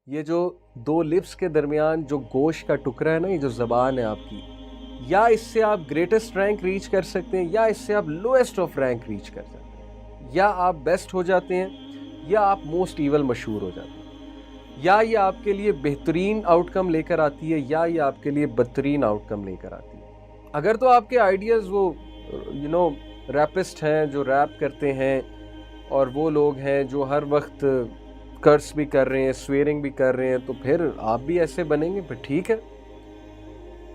یہ جو دو لپس کے درمیان جو گوشت کا ٹکڑا ہے نا، یہ جو زبان ہے آپ کی، یا اس سے آپ گریٹسٹ رینک ریچ کر سکتے ہیں، یا اس سے آپ لوئسٹ آف رینک ریچ کر سکتے ہیں، یا آپ بیسٹ ہو جاتے ہیں، یا آپ موسٹ ایول مشہور ہو جاتے ہیں، یا یہ آپ کے لیے بہترین آؤٹ کم لے کر آتی ہے، یا یہ آپ کے لیے بدترین آؤٹ کم لے کر آتی ہے۔ اگر تو آپ کے آئیڈیاز وہ ریپسٹ ہیں جو ریپ کرتے ہیں، اور وہ لوگ ہیں جو ہر وقت کرس بھی کر رہے ہیں، سویرنگ بھی کر رہے ہیں، تو پھر آپ بھی ایسے بنیں گے، پھر ٹھیک ہے۔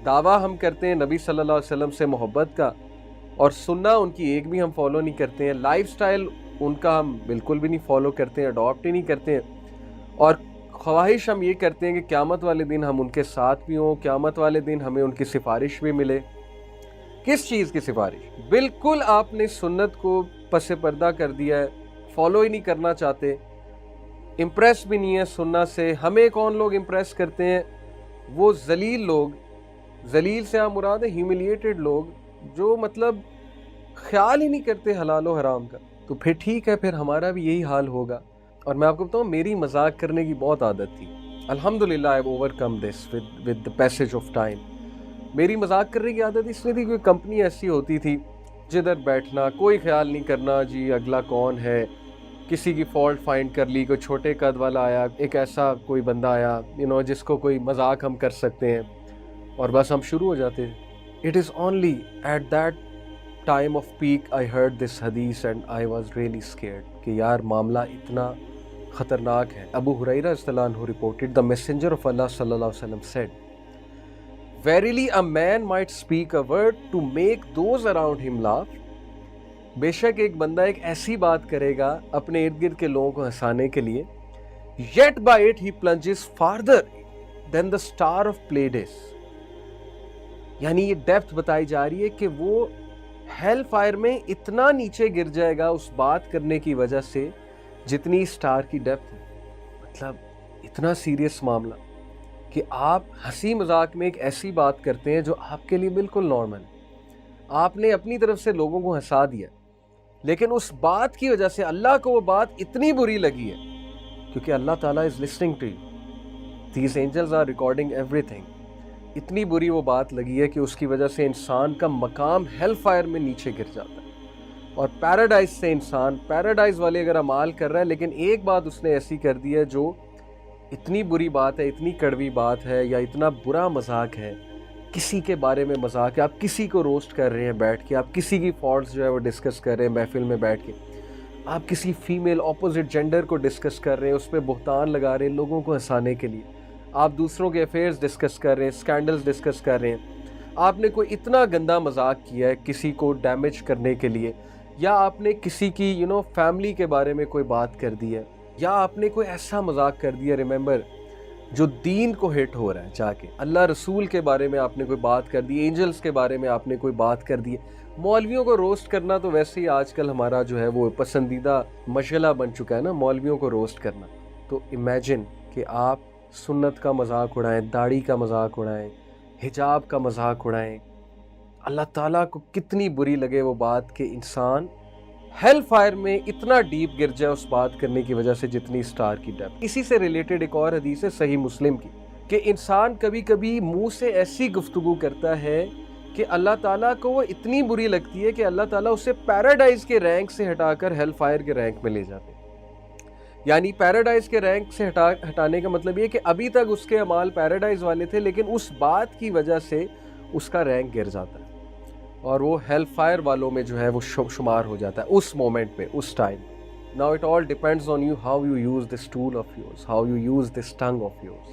دعویٰ ہم کرتے ہیں نبی صلی اللہ علیہ وسلم سے محبت کا، اور سننا ان کی ایک بھی ہم فالو نہیں کرتے ہیں، لائف سٹائل ان کا ہم بالکل بھی نہیں فالو کرتے ہیں، اڈاپٹ ہی نہیں کرتے ہیں، اور خواہش ہم یہ کرتے ہیں کہ قیامت والے دن ہم ان کے ساتھ بھی ہوں، قیامت والے دن ہمیں ان کی سفارش بھی ملے۔ کس چیز کی سفارش؟ بالکل آپ نے سنت کو پس پردہ کر دیا ہے، فالو ہی نہیں کرنا چاہتے، امپریس بھی نہیں ہے سننا سے۔ ہمیں کون لوگ امپریس کرتے ہیں؟ وہ ذلیل لوگ، ذلیل سے ہم مراد ہے ہیوملیٹڈ لوگ، جو مطلب خیال ہی نہیں کرتے حلال و حرام کا۔ تو پھر ٹھیک ہے، پھر ہمارا بھی یہی حال ہوگا۔ اور میں آپ کو بتاؤں، میری مذاق کرنے کی بہت عادت تھی، الحمدللہ I have over come this with the passage of time۔ میری مذاق کرنے کی عادت اس لیے تھی کہ کمپنی ایسی ہوتی تھی جدھر بیٹھنا، کوئی خیال نہیں کرنا جی اگلا کون ہے، کسی کی فالٹ فائنڈ کر لی، کوئی چھوٹے قد والا آیا، ایک ایسا کوئی بندہ آیا جس کو کوئی مذاق ہم کر سکتے ہیں، اور بس ہم شروع ہو جاتے ہیں۔ It is only at that time of peak I heard this hadith and I was really scared کہ یار معاملہ اتنا خطرناک ہے۔ ابو ہریرہ رضی اللہ عنہ reported the messenger of Allah صلی اللہ علیہ وسلم said verily a man might speak a word to make those around him laugh۔ بے شک ایک بندہ ایک ایسی بات کرے گا اپنے ارد گرد کے لوگوں کو ہنسانے کے لیے، yet by it he plunges farther than the star of Pleiades۔ یعنی یہ ڈیپتھ بتائی جا رہی ہے کہ وہ ہیل فائر میں اتنا نیچے گر جائے گا اس بات کرنے کی وجہ سے جتنی سٹار کی ڈیپتھ ہے۔ مطلب اتنا سیریس معاملہ کہ آپ ہنسی مذاق میں ایک ایسی بات کرتے ہیں جو آپ کے لیے بالکل نارمل ہے، آپ نے اپنی طرف سے لوگوں کو ہنسا دیا، لیکن اس بات کی وجہ سے اللہ کو وہ بات اتنی بری لگی ہے، کیونکہ اللہ تعالیٰ is listening to you, these angels are recording ایوری تھنگ۔ اتنی بری وہ بات لگی ہے کہ اس کی وجہ سے انسان کا مقام ہیل فائر میں نیچے گر جاتا ہے، اور پیراڈائز سے انسان پیراڈائز والے اگر اعمال کر رہا ہے، لیکن ایک بات اس نے ایسی کر دی ہے جو اتنی بری بات ہے، اتنی کڑوی بات ہے، یا اتنا برا مذاق ہے، کسی کے بارے میں مذاق ہے، آپ کسی کو روسٹ کر رہے ہیں بیٹھ کے، آپ کسی کی فالٹس جو ہے وہ ڈسکس کر رہے ہیں محفل میں بیٹھ کے، آپ کسی فیمیل اپوزٹ جینڈر کو ڈسکس کر رہے ہیں، اس پہ بہتان لگا رہے ہیں لوگوں کو ہنسانے کے لیے، آپ دوسروں کے افیئرز ڈسکس کر رہے ہیں، اسکینڈلز ڈسکس کر رہے ہیں، آپ نے کوئی اتنا گندا مذاق کیا ہے کسی کو ڈیمیج کرنے کے لیے، یا آپ نے کسی کی فیملی کے بارے میں کوئی بات کر دی ہے، یا آپ نے کوئی ایسا مذاق کر دیا ریممبر جو دین کو ہٹ ہو رہا ہے، جا کے اللہ رسول کے بارے میں آپ نے کوئی بات کر دی، اینجلز کے بارے میں آپ نے کوئی بات کر دی۔ مولویوں کو روسٹ کرنا تو ویسے ہی آج کل ہمارا جو ہے وہ پسندیدہ مشغلہ بن چکا ہے نا، مولویوں کو روسٹ کرنا۔ تو امیجن کہ آپ سنت کا مذاق اڑائیں، داڑھی کا مذاق اڑائیں، حجاب کا مذاق اڑائیں، اللہ تعالیٰ کو کتنی بری لگے وہ بات کہ انسان ہیل فائر میں اتنا ڈیپ گر جائے اس بات کرنے کی وجہ سے جتنی سٹار کی ڈیپتھ۔ اسی سے ریلیٹڈ ایک اور حدیث ہے صحیح مسلم کی، کہ انسان کبھی کبھی منہ سے ایسی گفتگو کرتا ہے کہ اللہ تعالیٰ کو وہ اتنی بری لگتی ہے کہ اللہ تعالیٰ اسے پیراڈائز کے رینک سے ہٹا کر ہیل فائر کے رینک میں لے جاتے ہیں۔ یعنی پیراڈائز کے رینک سے ہٹانے کا مطلب یہ کہ ابھی تک اس کے اعمال پیراڈائز والے تھے، لیکن اس بات کی وجہ سے اس کا رینک گر جاتا ہے، اور وہ ہیل فائر والوں میں جو ہے وہ شمار ہو جاتا ہے اس مومنٹ پہ، اس time. Now it all depends on you how you use this tool of yours, how you use this tongue of yours۔